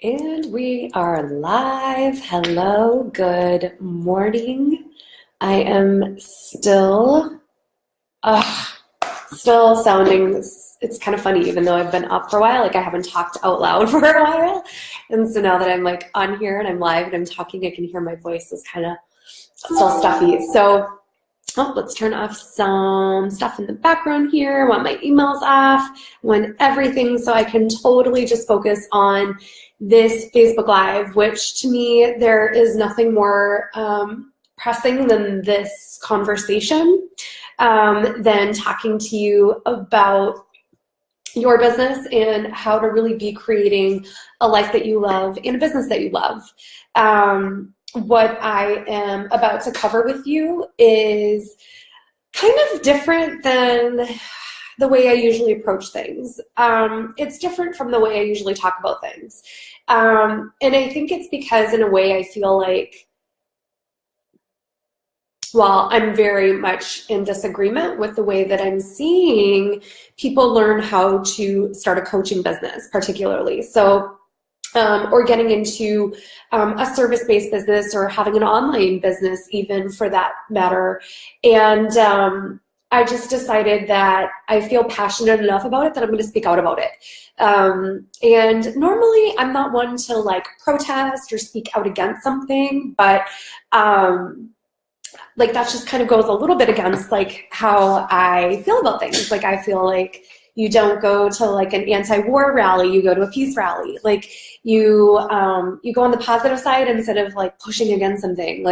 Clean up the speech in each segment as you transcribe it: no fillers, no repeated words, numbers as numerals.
And we are live. Hello, good morning. I am still sounding, it's kind of funny, even though I've been up for a while, like I haven't talked out loud for a while. And so now that I'm like on here and I'm live and I'm talking, I can hear my voice is kind of still stuffy. So let's turn off some stuff in the background here. I want my emails off. I want everything so I can totally just focus on this Facebook Live, which to me, there is nothing more pressing than this conversation, than talking to you about your business and how to really be creating a life that you love and a business that you love. What I am about to cover with you is kind of different than the way I usually approach things. It's different from the way I usually talk about things. And I think it's because in a way I feel like, well, I'm very much in disagreement with the way that I'm seeing people learn how to start a coaching business, particularly. So or getting into a service-based business or having an online business even for that matter. And I just decided that I feel passionate enough about it that I'm going to speak out about it. And normally I'm not one to like protest or speak out against something, but like that just kind of goes a little bit against like how I feel about things. Like I feel like you don't go to like an anti-war rally, you go to a peace rally. Like you go on the positive side instead of like pushing against something.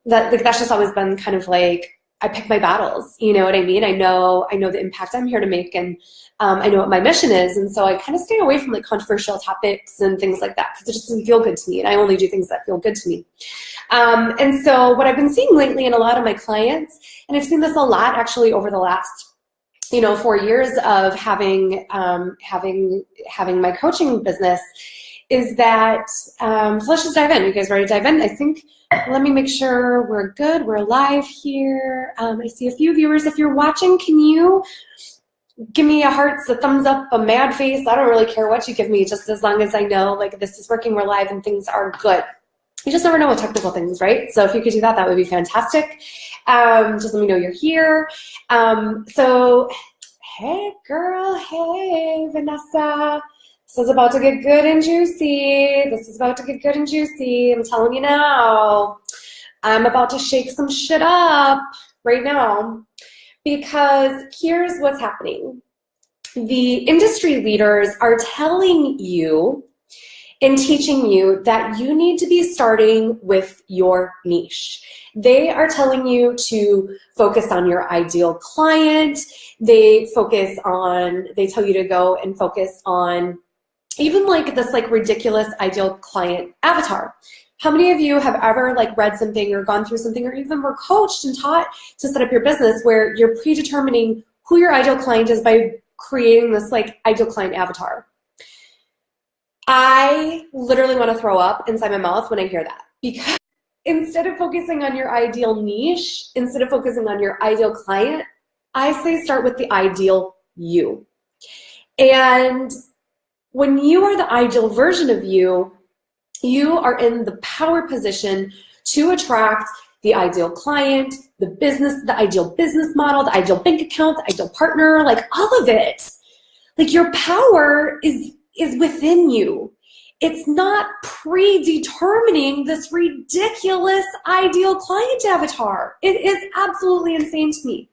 That's just always been kind of like, I pick my battles, you know what I mean? I know the impact I'm here to make, and I know what my mission is. And so I kind of stay away from like controversial topics and things like that because it just doesn't feel good to me. And I only do things that feel good to me. And so what I've been seeing lately in a lot of my clients, and I've seen this a lot actually over the last 4 years of having my coaching business, is that, so let's just dive in. You guys ready to dive in? I think, let me make sure we're good. We're live here. I see a few viewers. If you're watching, can you give me a hearts, a thumbs up, a mad face? I don't really care what you give me, just as long as I know like this is working, we're live, and things are good. You just never know with technical things, right? So if you could do that, that would be fantastic. Just let me know you're here. So, hey girl, hey Vanessa. This is about to get good and juicy. This is about to get good and juicy. I'm telling you now. I'm about to shake some shit up right now because here's what's happening. The industry leaders are telling you and teaching you that you need to be starting with your niche. They are telling you to focus on your ideal client. They tell you to go and focus on even like this like ridiculous ideal client avatar. How many of you have ever like read something or gone through something or even were coached and taught to set up your business where you're predetermining who your ideal client is by creating this like ideal client avatar? I literally want to throw up inside my mouth when I hear that, because instead of focusing on your ideal niche, instead of focusing on your ideal client, I say start with the ideal you. And when you are the ideal version of you, you are in the power position to attract the ideal client, the ideal business model, the ideal bank account, the ideal partner, like all of it. Like your power is within you. It's not predetermining this ridiculous ideal client avatar. It is absolutely insane to me.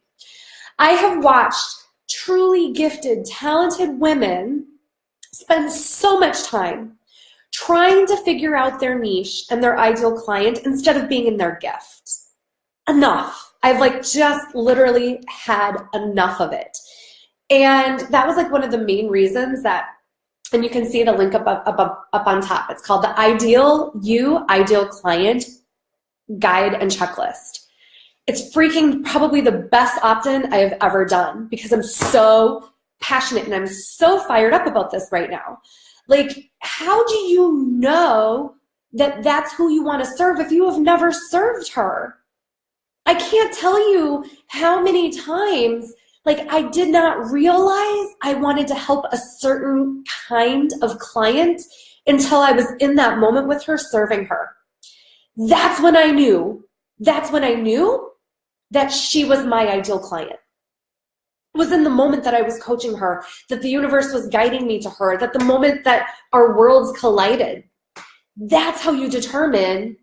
I have watched truly gifted, talented women spend so much time trying to figure out their niche and their ideal client instead of being in their gift. Enough. I've like just literally had enough of it. And that was like one of the main reasons that, and you can see the link up on top. It's called the Ideal You, Ideal Client Guide and Checklist. It's freaking probably the best opt-in I have ever done because I'm so passionate and I'm so fired up about this right now. Like, how do you know that that's who you want to serve if you have never served her? I can't tell you how many times like I did not realize I wanted to help a certain kind of client until I was in that moment with her, serving her. That's when I knew that she was my ideal client. It was in the moment that I was coaching her, that the universe was guiding me to her, that the moment that our worlds collided. That's how you determine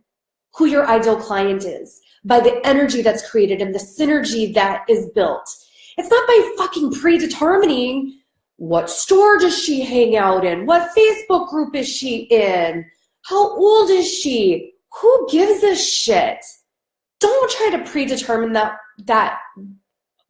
who your ideal client is, by the energy that's created and the synergy that is built. It's not by fucking predetermining what store does she hang out in, what Facebook group is she in, how old is she, who gives a shit? Don't try to predetermine that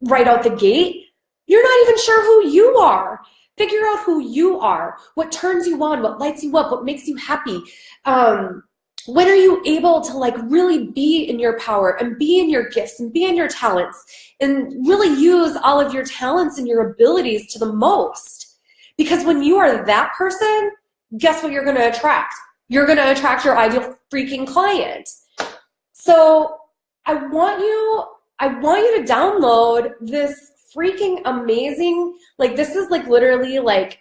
right out the gate. You're not even sure who you are. Figure out who you are, what turns you on, what lights you up, what makes you happy. When are you able to like really be in your power and be in your gifts and be in your talents and really use all of your talents and your abilities to the most? Because when you are that person, guess what you're going to attract? You're going to attract your ideal freaking client. So I want you to download this freaking amazing, like this is like literally like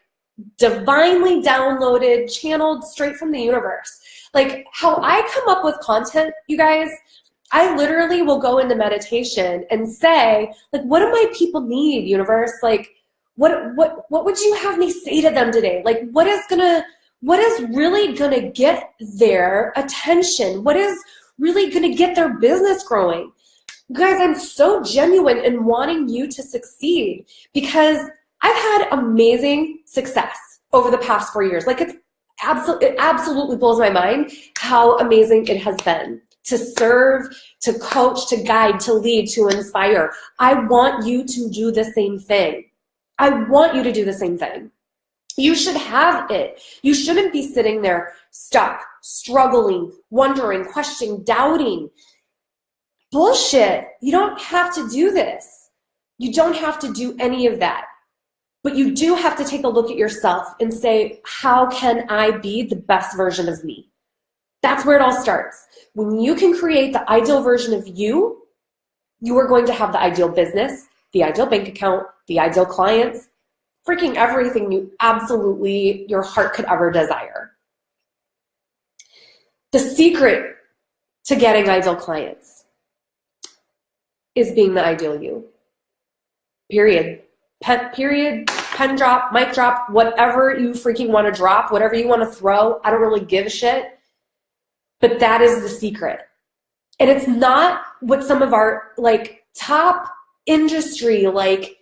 divinely downloaded, channeled straight from the universe. Like how I come up with content, you guys, I literally will go into meditation and say, like, what do my people need, universe? Like, what would you have me say to them today? Like, what is really gonna get their attention? What is really gonna get their business growing? Guys, I'm so genuine in wanting you to succeed because I've had amazing success over the past 4 years. Like it absolutely blows my mind how amazing it has been to serve, to coach, to guide, to lead, to inspire. I want you to do the same thing. I want you to do the same thing. You should have it. You shouldn't be sitting there stuck, struggling, wondering, questioning, doubting. Bullshit. You don't have to do this. You don't have to do any of that. But you do have to take a look at yourself and say, how can I be the best version of me? That's where it all starts. When you can create the ideal version of you, you are going to have the ideal business, the ideal bank account, the ideal clients, freaking everything your heart could ever desire. The secret to getting ideal clients is being the ideal you. Period. Pen drop, mic drop, whatever you freaking want to drop, whatever you want to throw. I don't really give a shit. But that is the secret. And it's not what some of our like top industry, like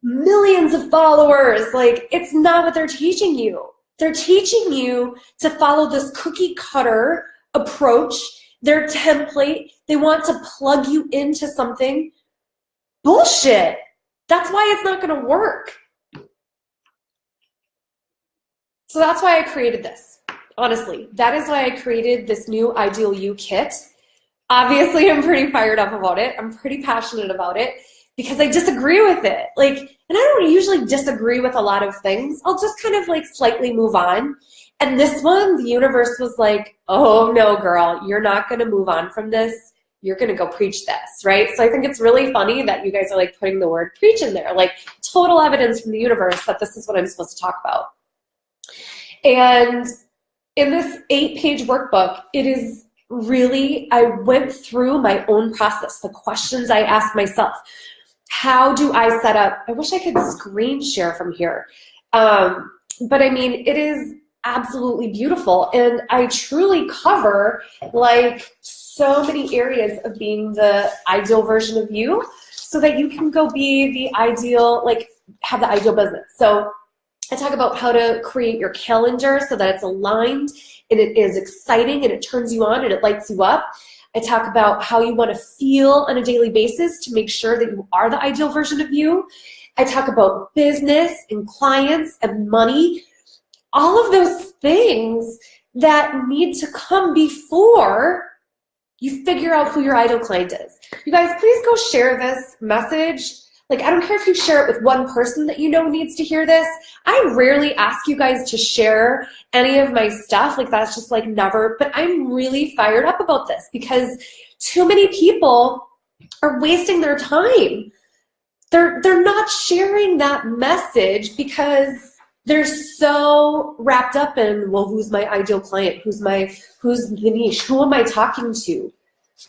millions of followers, like it's not what they're teaching you. They're teaching you to follow this cookie cutter approach, their template. They want to plug you into something. Bullshit. That's why it's not going to work. So that's why I created this. Honestly, that is why I created this new Ideal You kit. Obviously, I'm pretty fired up about it. I'm pretty passionate about it because I disagree with it. Like, and I don't usually disagree with a lot of things. I'll just kind of like slightly move on. And this one, the universe was like, oh no, girl, you're not going to move on from this. You're going to go preach this, right? So I think it's really funny that you guys are like putting the word preach in there, like total evidence from the universe that this is what I'm supposed to talk about. And in this 8-page workbook, it is really, I went through my own process, the questions I asked myself. How do I set up, I wish I could screen share from here. But I mean, it is absolutely beautiful. And I truly cover like so many areas of being the ideal version of you so that you can go be the ideal, like have the ideal business. So I talk about how to create your calendar so that it's aligned and it is exciting and it turns you on and it lights you up. I talk about how you want to feel on a daily basis to make sure that you are the ideal version of you. I talk about business and clients and money, all of those things that need to come before you figure out who your ideal client is. You guys, please go share this message. Like, I don't care if you share it with one person that you know needs to hear this. I rarely ask you guys to share any of my stuff. Like, that's just like never. But I'm really fired up about this because too many people are wasting their time. They're not sharing that message because they're so wrapped up in, well, who's my ideal client? Who's the niche? Who am I talking to?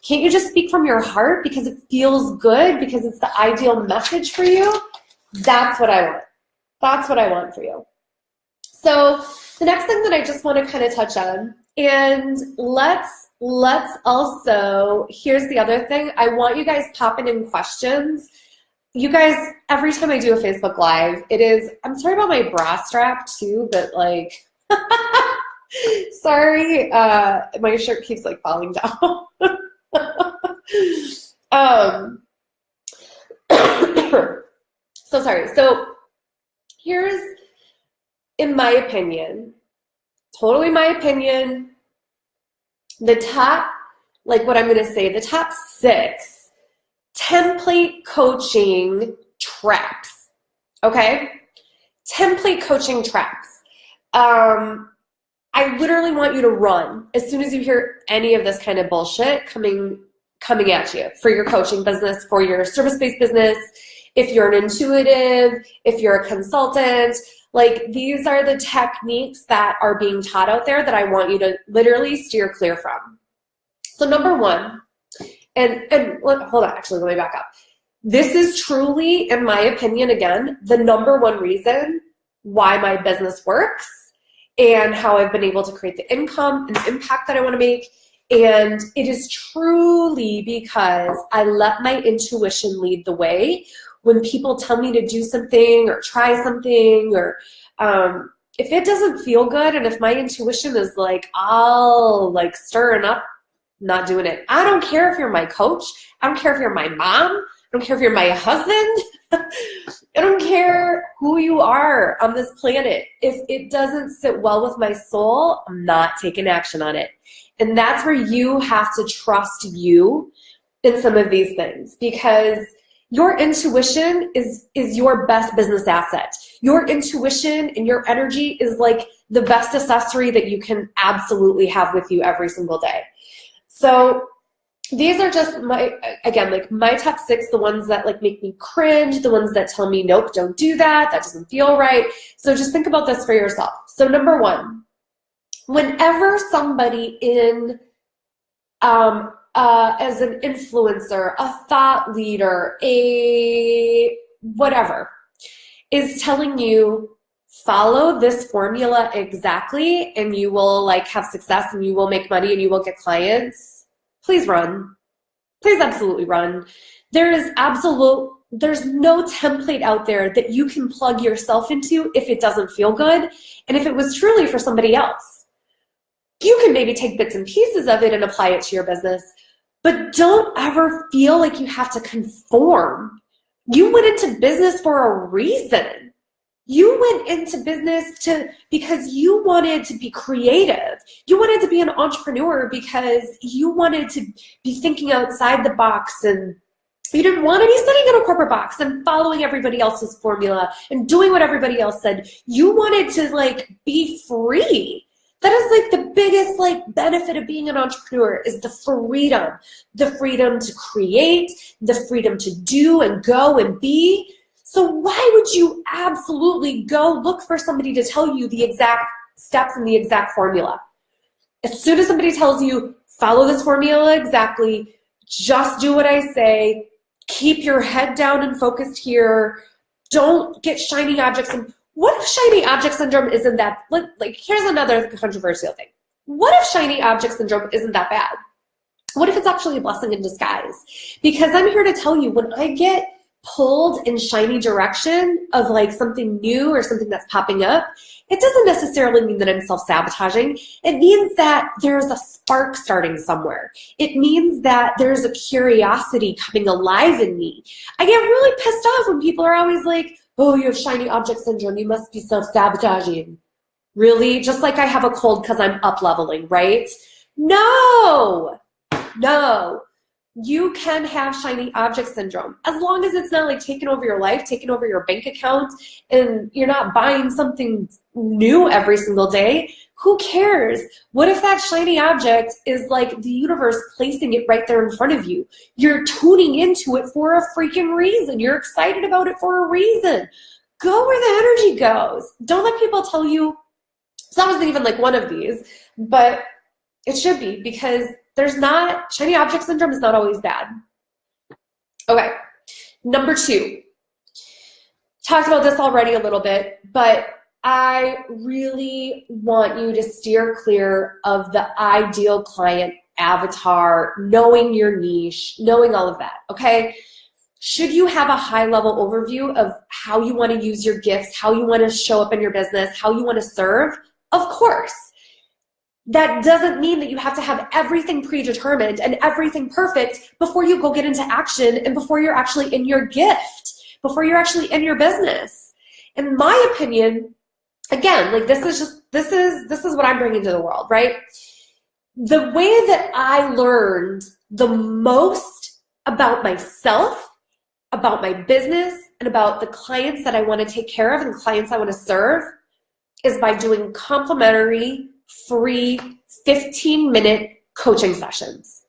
Can't you just speak from your heart because it feels good, because it's the ideal message for you? That's what I want. That's what I want for you. So the next thing that I just want to kind of touch on, and let's also, here's the other thing. I want you guys popping in questions. You guys, every time I do a Facebook Live, I'm sorry about my bra strap too, but like, sorry, my shirt keeps like falling down. So sorry. So here's, in my opinion, totally my opinion, the top, like what I'm going to say, the top 6 template coaching traps. Okay? Template coaching traps. I literally want you to run as soon as you hear any of this kind of bullshit coming at you for your coaching business, for your service-based business, if you're an intuitive, if you're a consultant. Like, these are the techniques that are being taught out there that I want you to literally steer clear from. So number 1, and hold on, actually, let me back up. This is truly, in my opinion, again, the number 1 reason why my business works and how I've been able to create the income and the impact that I want to make. And it is truly because I let my intuition lead the way. When people tell me to do something or try something, or if it doesn't feel good, and if my intuition is like, all like stirring up, not doing it. I don't care if you're my coach. I don't care if you're my mom. I don't care if you're my husband. I don't care who you are on this planet. If it doesn't sit well with my soul, I'm not taking action on it. And that's where you have to trust you in some of these things, because your intuition is your best business asset. Your intuition and your energy is like the best accessory that you can absolutely have with you every single day. So these are just my top 6, the ones that like make me cringe, the ones that tell me, nope, don't do that. That doesn't feel right. So just think about this for yourself. So number 1, whenever somebody in, as an influencer, a thought leader, a whatever, is telling you, follow this formula exactly and you will like have success and you will make money and you will get clients, please run. Please absolutely run. There's no template out there that you can plug yourself into if it doesn't feel good. And if it was truly for somebody else, you can maybe take bits and pieces of it and apply it to your business, but don't ever feel like you have to conform. You went into business for a reason. You went into business because you wanted to be creative. You wanted to be an entrepreneur because you wanted to be thinking outside the box, and you didn't want to be sitting in a corporate box and following everybody else's formula and doing what everybody else said. You wanted to like be free. That is like the biggest like benefit of being an entrepreneur, is the freedom to create, the freedom to do and go and be. So why would you absolutely go look for somebody to tell you the exact steps and the exact formula? As soon as somebody tells you, follow this formula exactly, just do what I say, keep your head down and focused here, don't get shiny objects. And what if shiny object syndrome isn't that, like, here's another controversial thing. What if shiny object syndrome isn't that bad? What if it's actually a blessing in disguise? Because I'm here to tell you, when I get pulled in shiny direction of like something new or something that's popping up, it doesn't necessarily mean that I'm self-sabotaging. It means that there's a spark starting somewhere. It means that there's a curiosity coming alive in me. I get really pissed off when people are always like, oh, you have shiny object syndrome, you must be self-sabotaging. Really? Just like I have a cold because I'm up-leveling, right? No. You can have shiny object syndrome as long as it's not like taking over your life, taking over your bank account, and you're not buying something new every single day. Who cares? What if that shiny object is like the universe placing it right there in front of you? You're tuning into it for a freaking reason. You're excited about it for a reason. go where the energy goes. Don't let people tell you, so that wasn't even like one of these, but it should be, because there's not, shiny object syndrome is not always bad. Okay, number 2. Talked about this already a little bit, but I really want you to steer clear of the ideal client avatar, knowing your niche, knowing all of that, okay? Should you have a high-level overview of how you want to use your gifts, how you want to show up in your business, how you want to serve? Of course. That doesn't mean that you have to have everything predetermined and everything perfect before you go get into action and before you're actually in your gift, before you're actually in your business. In my opinion, again, like this is what I'm bringing to the world, right? The way that I learned the most about myself, about my business, and about the clients that I want to take care of and clients I want to serve is by doing complimentary, free, 15-minute coaching sessions.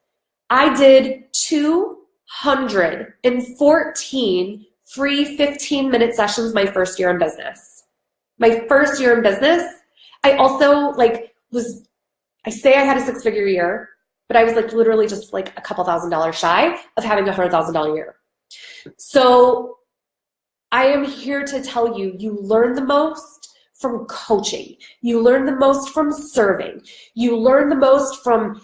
I did 214 free 15-minute sessions my first year in business. My first year in business, I also I say I had a 6-figure year, but I was like literally just like a couple $1,000s shy of having a $100,000 year. So I am here to tell you, you learn the most from coaching. You learn the most from serving. You learn the most from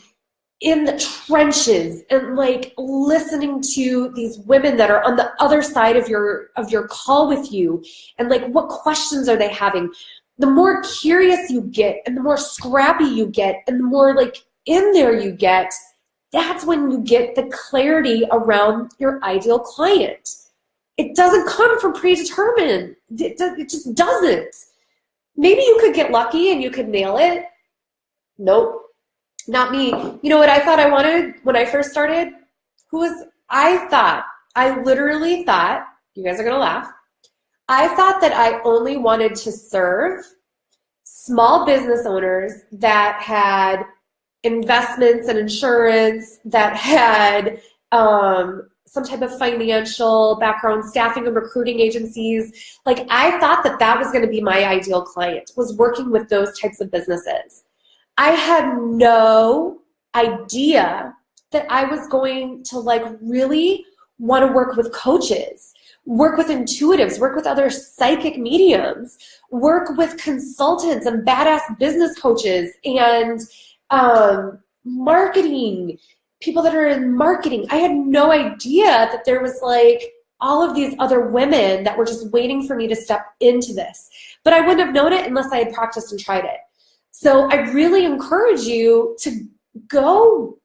in the trenches and like listening to these women that are on the other side of your call with you, and like what questions are they having. The more curious you get and the more scrappy you get and the more like in there you get, that's when you get the clarity around your ideal client. It doesn't come from predetermined. It just doesn't. Maybe you could get lucky and you could nail it. Nope, not me. You know what I thought I wanted when I first started? I literally thought, you guys are gonna laugh, I thought that I only wanted to serve small business owners that had investments and insurance, that had some type of financial background, staffing and recruiting agencies. Like I thought that that was going to be my ideal client, was working with those types of businesses. I had no idea that I was going to like really want to work with coaches, work with intuitives, work with other psychic mediums, work with consultants and badass business coaches and marketing, people that are in marketing. I had no idea that there was like all of these other women that were just waiting for me to step into this. But I wouldn't have known it unless I had practiced and tried it. So I really encourage you to go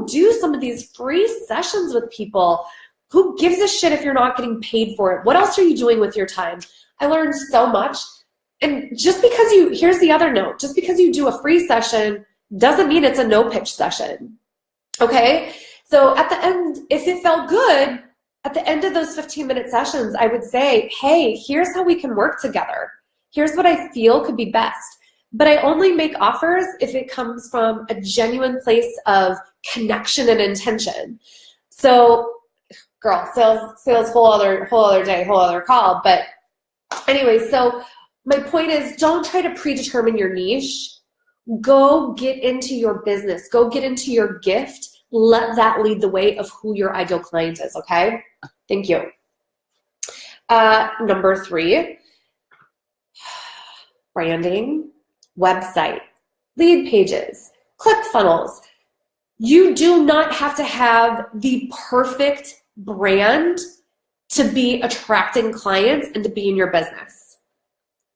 do some of these free sessions with people. Who gives a shit if you're not getting paid for it? What else are you doing with your time? I learned so much. And just because here's the other note, just because you do a free session doesn't mean it's a no pitch session. Okay? So at the end, if it felt good, at the end of those 15-minute sessions, I would say, hey, here's how we can work together. Here's what I feel could be best. But I only make offers if it comes from a genuine place of connection and intention. So, girl, sales, whole other day, whole other call. But anyway, so my point is, don't try to predetermine your niche. Go get into your business. Go get into your gift. Let that lead the way of who your ideal client is, okay? Thank you. Number 3, branding, website, lead pages, ClickFunnels. You do not have to have the perfect brand to be attracting clients and to be in your business.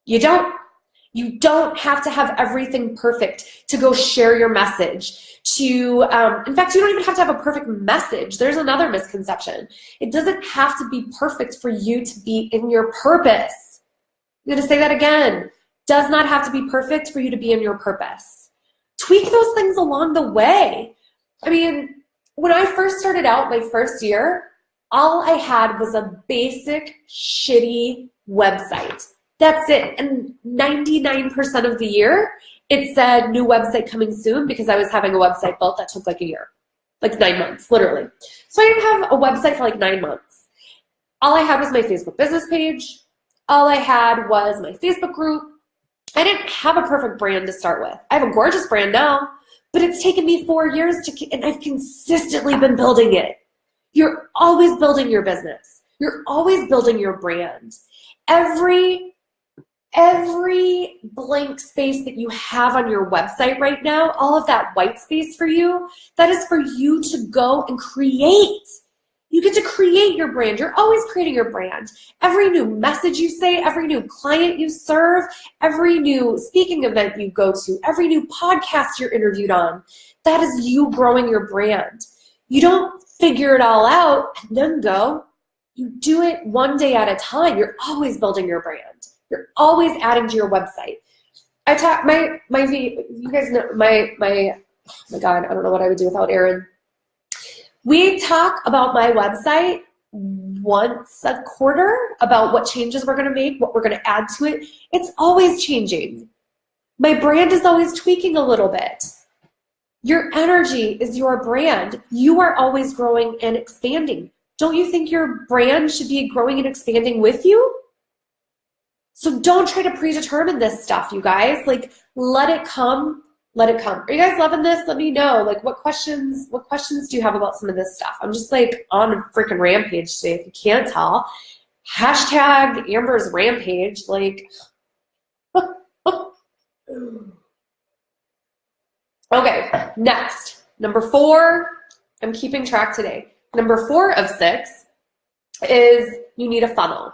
You don't have to have everything perfect to go share your message. In fact, you don't even have to have a perfect message. There's another misconception. It doesn't have to be perfect for you to be in your purpose. I'm going to say that again. Does not have to be perfect for you to be in your purpose. Tweak those things along the way. I mean, when I first started out my first year, all I had was a basic, shitty website. That's it. And 99% of the year, it said new website coming soon because I was having a website built that took like a year, like 9 months, literally. So I didn't have a website for like 9 months. All I had was my Facebook business page, All I had was my Facebook group. I didn't have a perfect brand to start with. I have a gorgeous brand now, but it's taken me 4 years and I've consistently been building it. You're always building your business. You're always building your brand. Every blank space that you have on your website right now, all of that white space for you, that is for you to go and create. You get to create your brand. You're always creating your brand. Every new message you say, every new client you serve, every new speaking event you go to, every new podcast you're interviewed on, that is you growing your brand. You don't figure it all out and then go. You do it one day at a time. You're always building your brand. You're always adding to your website. I talk you guys know my oh my God, I don't know what I would do without Erin. We talk about my website once a quarter about what changes we're going to make, what we're going to add to it. It's always changing. My brand is always tweaking a little bit. Your energy is your brand. You are always growing and expanding. Don't you think your brand should be growing and expanding with you? So don't try to predetermine this stuff, you guys. Like, let it come. Let it come. Are you guys loving this? Let me know. Like, what questions do you have about some of this stuff? I'm just like on a freaking rampage today, if you can't tell. Hashtag Amber's rampage. Like, okay, next. Number 4, I'm keeping track today. Number 4 of 6 is you need a funnel.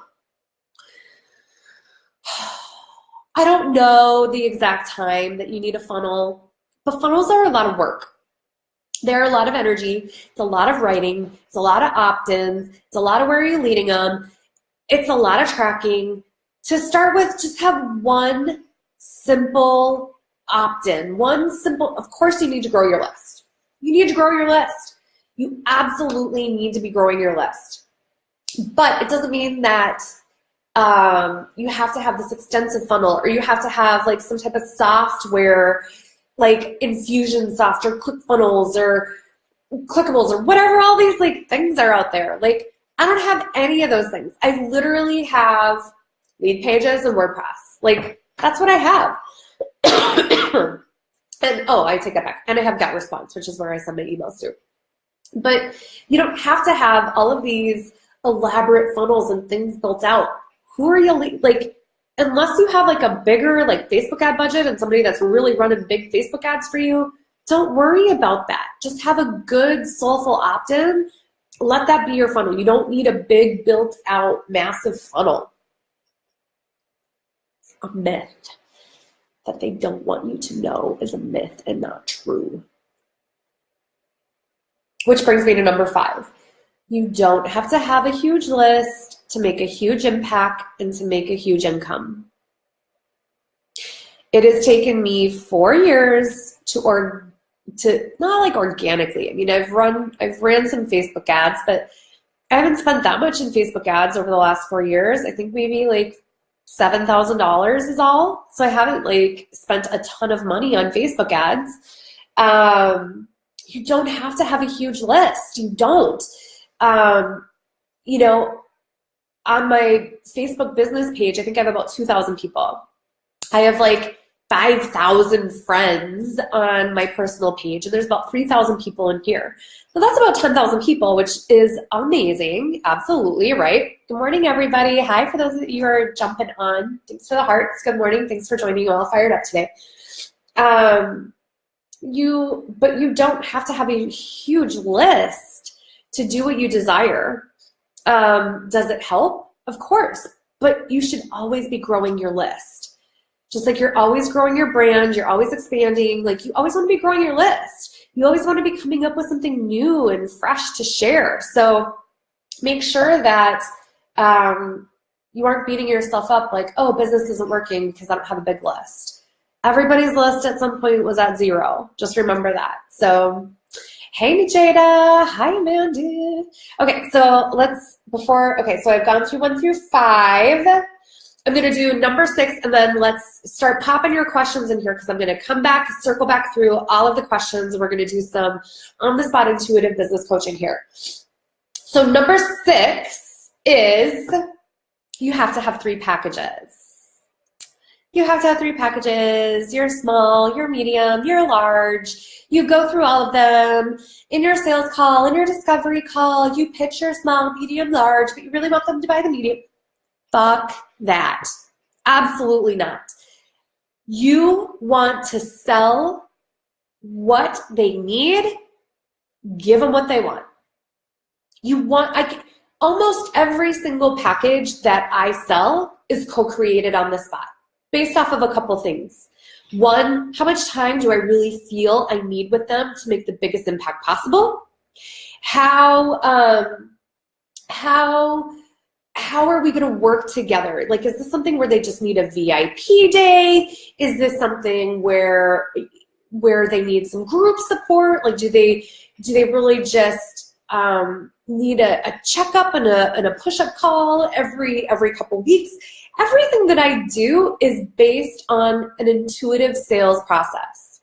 I don't know the exact time that you need a funnel, but funnels are a lot of work. They're a lot of energy. It's a lot of writing. It's a lot of opt-ins. It's a lot of where you're leading them. It's a lot of tracking. To start with, just have one simple opt-in. Of course you need to grow your list. You need to grow your list. You absolutely need to be growing your list. But it doesn't mean that you have to have this extensive funnel, or you have to have like some type of software like Infusionsoft or ClickFunnels or Clickables or whatever all these like things are out there. Like, I don't have any of those things. I literally have Leadpages and WordPress. Like, that's what I have. And I take that back. And I have GetResponse, which is where I send my emails to. But you don't have to have all of these elaborate funnels and things built out. Who are you, like, unless you have like a bigger like Facebook ad budget and somebody that's really running big Facebook ads for you, don't worry about that. Just have a good soulful opt-in. Let that be your funnel. You don't need a big built out massive funnel. It's a myth that they don't want you to know is a myth and not true. Which brings me to number 5. You don't have to have a huge list to make a huge impact and to make a huge income. It has taken me 4 years to not like organically. I mean, I've ran some Facebook ads, but I haven't spent that much in Facebook ads over the last 4 years. I think maybe like $7,000 is all. So I haven't like spent a ton of money on Facebook ads. You don't have to have a huge list. You don't. On my Facebook business page, I think I have about 2,000 people. I have like 5,000 friends on my personal page, and there's about 3,000 people in here. So that's about 10,000 people, which is amazing. Absolutely, right? Good morning, everybody. Hi, for those of you who are jumping on. Thanks for the hearts. Good morning. Thanks for joining. All fired up today. But you don't have to have a huge list to do what you desire. Does it help? Of course, but you should always be growing your list. Just like you're always growing your brand, you're always expanding, like you always want to be growing your list. You always want to be coming up with something new and fresh to share. So make sure that you aren't beating yourself up like, oh, business isn't working because I don't have a big list. Everybody's list at some point was at 0. Just remember that. So hey, Jada. Hi, Amanda. Okay, so so I've gone through 1 through 5. I'm going to do number 6, and then let's start popping your questions in here because I'm going to come back, circle back through all of the questions. We're going to do some on-the-spot intuitive business coaching here. So number 6 is you have to have 3 packages. You have to have 3 packages. You're small, you're medium, you're large. You go through all of them. In your sales call, in your discovery call, you pitch your small, medium, large, but you really want them to buy the medium. Fuck that. Absolutely not. You want to sell what they need, give them what they want. Almost every single package that I sell is co-created on the spot, based off of a couple things. One, how much time do I really feel I need with them to make the biggest impact possible? How are we going to work together? Like, is this something where they just need a VIP day? Is this something where they need some group support? Like, do they really just need a checkup and a push-up call every couple weeks? Everything that I do is based on an intuitive sales process.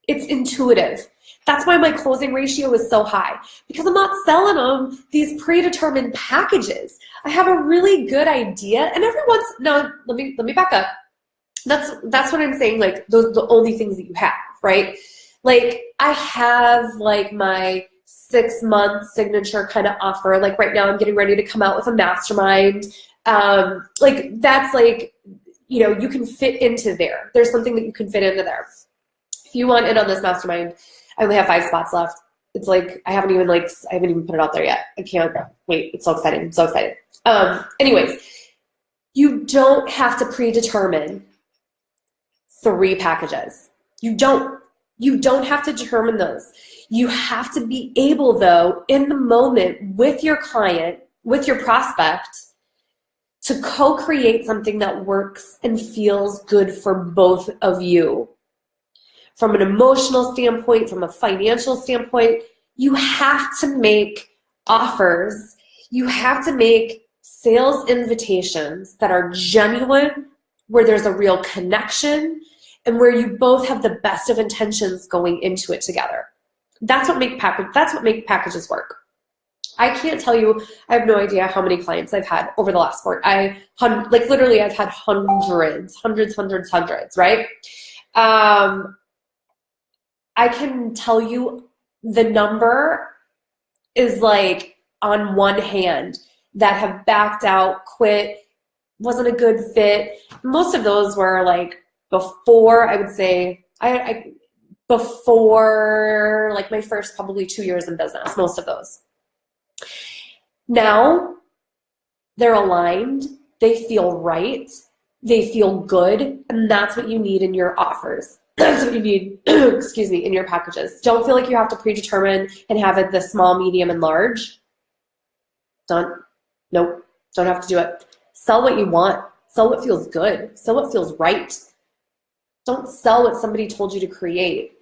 It's intuitive. That's why my closing ratio is so high, because I'm not selling them these predetermined packages. I have a really good idea, and let me back up. That's what I'm saying. Like, those are the only things that you have, right? Like, I have like my 6-month signature kind of offer. Like right now, I'm getting ready to come out with a mastermind. That's like, you can fit into there. There's something that you can fit into there. If you want in on this mastermind, I only have 5 spots left. It's like, I haven't even put it out there yet. I can't wait. It's so exciting. I'm so excited. Anyways, you don't have to predetermine 3 packages. You don't have to determine those. You have to be able, though, in the moment with your client, with your prospect, to co-create something that works and feels good for both of you. From an emotional standpoint, from a financial standpoint, you have to make offers. You have to make sales invitations that are genuine, where there's a real connection, and where you both have the best of intentions going into it together. That's what make packages work. I can't tell you, I have no idea how many clients I've had over the last quarter. I've had hundreds, right? I can tell you the number is like on one hand that have backed out, quit, wasn't a good fit. Most of those were like before, I would say, before like my first probably 2 years in business, most of those. Now they're aligned, they feel right, they feel good, and that's what you need in your offers. That's what you need, in your packages. Don't feel like you have to predetermine and have it the small, medium, and large. Don't have to do it. Sell what you want. Sell what feels good. Sell what feels right. Don't sell what somebody told you to create.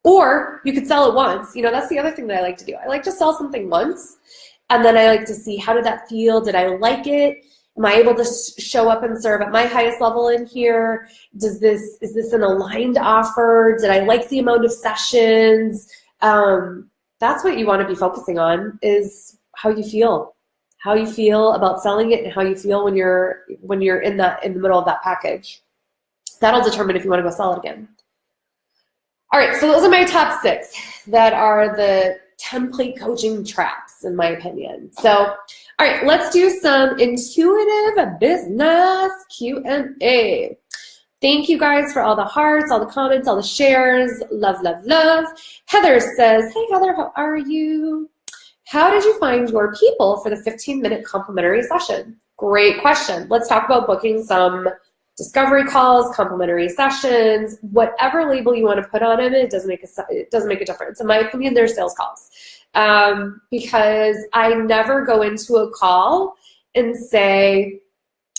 Or you could sell it once. That's the other thing that I like to do. I like to sell something once, and then I like to see, how did that feel? Did I like it? Am I able to show up and serve at my highest level in here? Is this an aligned offer? Did I like the amount of sessions? That's what you want to be focusing on, is how you feel about selling it, and how you feel when you're in the middle of that package. That'll determine if you want to go sell it again. All right, so those are my top 6 that are the template coaching traps, in my opinion. So, all right, let's do some intuitive business Q&A. Thank you guys for all the hearts, all the comments, all the shares. Love, love, love. Heather says, hey, Heather, how are you? How did you find your people for the 15-minute complimentary session? Great question. Let's talk about booking some discovery calls, complimentary sessions, whatever label you want to put on it. It doesn't make a difference. In my opinion, they're sales calls, because I never go into a call and say,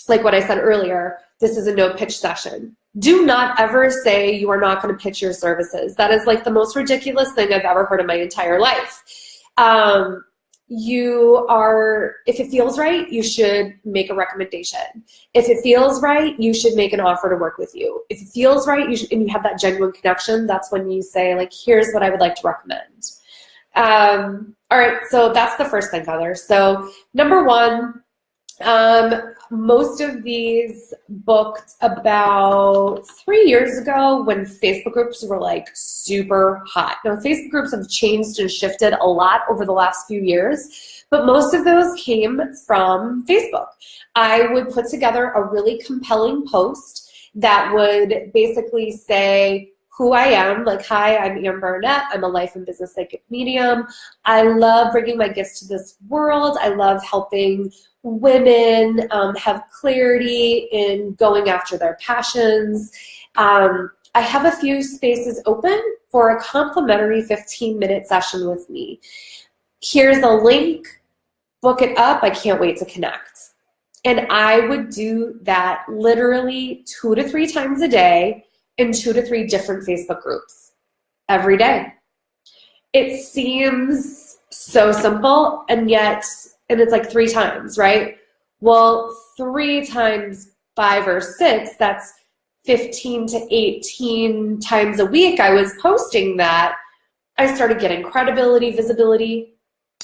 like what I said earlier, this is a no pitch session. Do not ever say you are not going to pitch your services. That is like the most ridiculous thing I've ever heard in my entire life. If it feels right, you should make a recommendation. If it feels right, you should make an offer to work with you. If it feels right, and you have that genuine connection, that's when you say, like, here's what I would like to recommend. All right, so that's the first thing, Heather. So number 1, Most of these booked about 3 years ago when Facebook groups were like super hot. Now, Facebook groups have changed and shifted a lot over the last few years, but most of those came from Facebook. I would put together a really compelling post that would basically say who I am, like, hi, I'm Amber Arnett. I'm a life and business psychic medium. I love bringing my gifts to this world. I love helping women have clarity in going after their passions. I have a few spaces open for a complimentary 15-minute session with me. Here's a link. Book it up. I can't wait to connect. And I would do that literally 2 to 3 times a day in 2 to 3 different Facebook groups every day. It seems so simple, and it's like 3 times, right? Well, 3 times 5 or 6, that's 15 to 18 times a week I was posting that. I started getting credibility, visibility.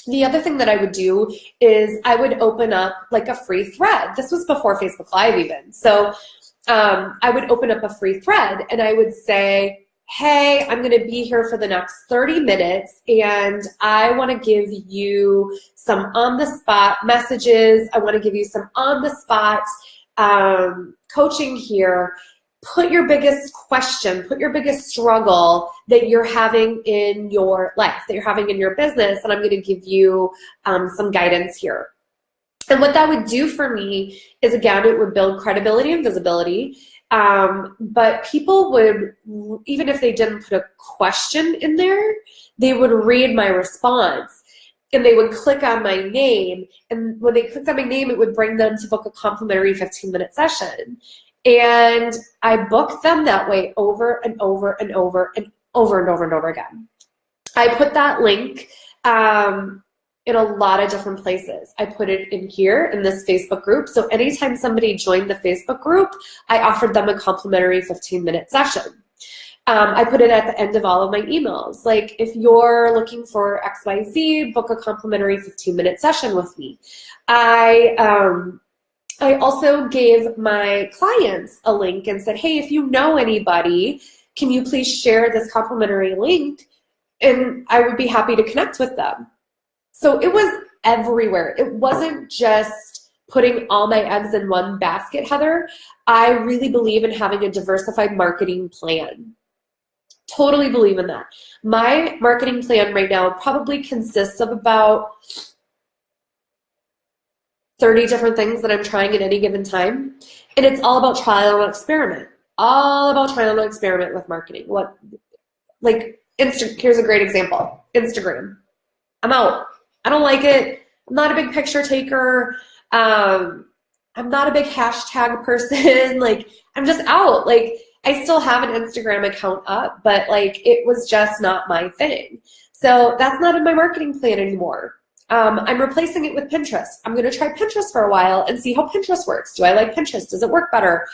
The other thing that I would do is I would open up like a free thread. This was before Facebook Live even. So I would open up a free thread and I would say, hey, I'm going to be here for the next 30 minutes and I want to give you some on-the-spot messages. I want to give you some on-the-spot coaching here. Put your biggest question, put your biggest struggle that you're having in your life, that you're having in your business, and I'm going to give you some guidance here. And what that would do for me is, again, it would build credibility and visibility. But people would, even if they didn't put a question in there, they would read my response and they would click on my name. And when they clicked on my name, it would bring them to book a complimentary 15-minute session. And I booked them that way over and over and over and over and over and over again. I put that link in a lot of different places. I put it in here in this Facebook group. So anytime somebody joined the Facebook group, I offered them a complimentary 15-minute session. I put it at the end of all of my emails. Like, if you're looking for XYZ, book a complimentary 15-minute session with me. I also gave my clients a link and said, hey, if you know anybody, can you please share this complimentary link? And I would be happy to connect with them. So it was everywhere. It wasn't just putting all my eggs in one basket, Heather. I really believe in having a diversified marketing plan. Totally believe in that. My marketing plan right now probably consists of about 30 different things that I'm trying at any given time. And it's all about trial and experiment. All about trial and experiment with marketing. Here's a great example. Instagram. I'm out. I don't like it. I'm not a big picture taker. I'm not a big hashtag person. I'm just out. I still have an Instagram account up, but it was just not my thing. So that's not in my marketing plan anymore. I'm replacing it with Pinterest. I'm going to try Pinterest for a while and see how Pinterest works. Do I like Pinterest? Does it work better?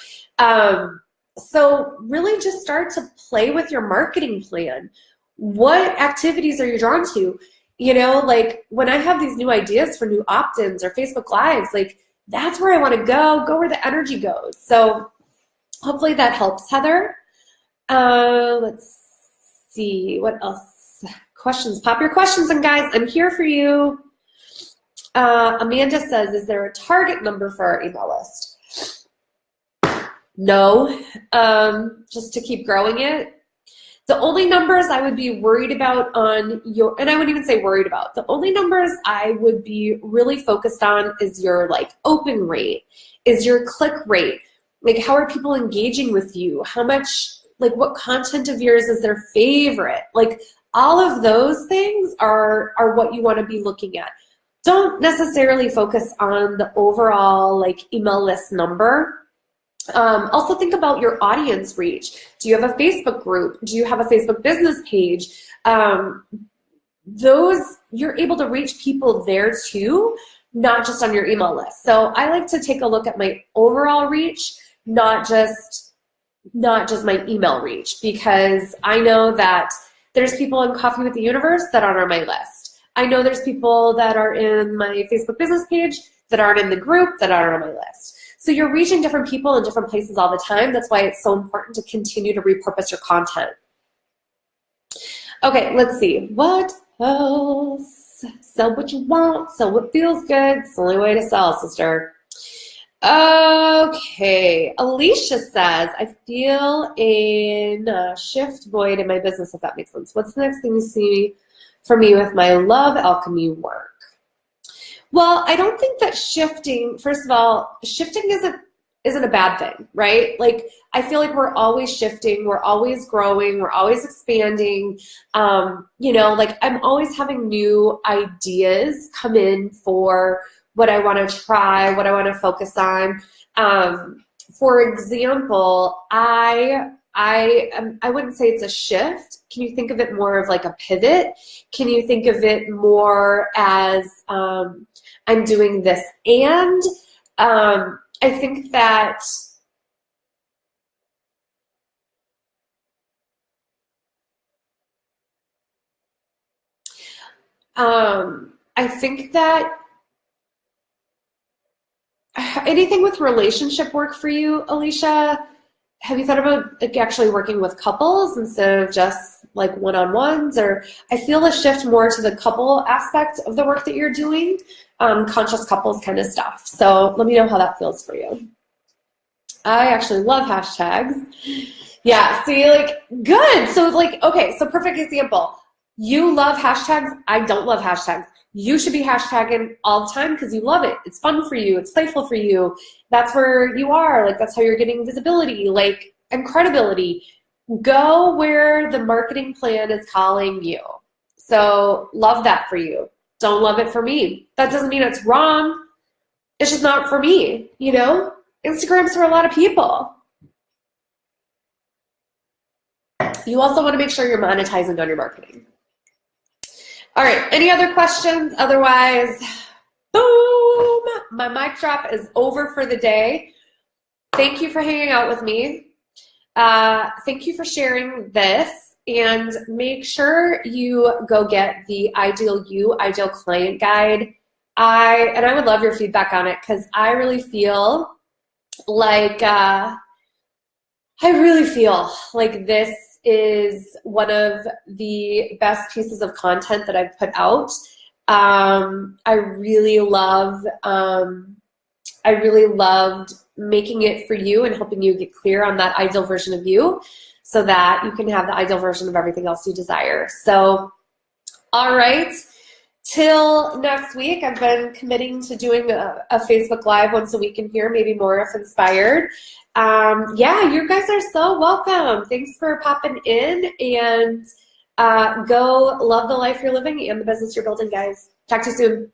So really just start to play with your marketing plan. What activities are you drawn to? When I have these new ideas for new opt-ins or Facebook Lives, that's where I want to go where the energy goes. So hopefully that helps, Heather. Let's see, what else? Questions, pop your questions in, guys. I'm here for you. Amanda says, is there a target number for our email list? No, just to keep growing it. The only numbers I would be worried about and I wouldn't even say worried about, the only numbers I would be really focused on is your open rate, is your click rate. How are people engaging with you? How much, what content of yours is their favorite? All of those things are what you want to be looking at. Don't necessarily focus on the overall email list number. Also think about your audience reach. Do you have a Facebook group? Do you have a Facebook business page? You're able to reach people there too, not just on your email list. So I like to take a look at my overall reach, not just my email reach, because I know that there's people in Coffee with the Universe that aren't on my list. I know there's people that are in my Facebook business page that aren't in the group, that aren't on my list. So you're reaching different people in different places all the time. That's why it's so important to continue to repurpose your content. Okay, let's see. What else? Sell what you want. Sell what feels good. It's the only way to sell, sister. Okay, Alicia says, I feel a shift void in my business, if that makes sense. What's the next thing you see for me with my love alchemy work? Well, I don't think that shifting, first of all, shifting isn't a bad thing, right? Like, I feel like we're always shifting, we're always growing, we're always expanding. You know, like I'm always having new ideas come in for what I want to try, what I want to focus on. For example, I wouldn't say it's a shift. Can you think of it more of like a pivot? Can you think of it more as I'm doing this and I think that anything with relationship work for you, Alicia? Have you thought about like actually working with couples instead of just like one-on-ones? Or I feel a shift more to the couple aspect of the work that you're doing, conscious couples kind of stuff. So let me know how that feels for you. I actually love hashtags. Yeah, see, like, good. So like, okay, so perfect example. You love hashtags. I don't love hashtags. You should be hashtagging all the time because you love it. It's fun for you. It's playful for you. That's where you are. Like, that's how you're getting visibility, like, and credibility. Go where the marketing plan is calling you. So love that for you. Don't love it for me. That doesn't mean it's wrong. It's just not for me, you know? Instagram's for a lot of people. You also want to make sure you're monetizing on your marketing. All right, any other questions? Otherwise, boom, my mic drop is over for the day. Thank you for hanging out with me. Thank you for sharing this, and make sure you go get the Ideal You, Ideal Client Guide. I would love your feedback on it because I really feel like this is one of the best pieces of content that I've put out. I really loved making it for you and helping you get clear on that ideal version of you so that you can have the ideal version of everything else you desire. So, all right, till next week, I've been committing to doing a Facebook Live once a week in here, maybe more if inspired. Yeah, you guys are so welcome. Thanks for popping in, and go love the life you're living and the business you're building, guys. Talk to you soon.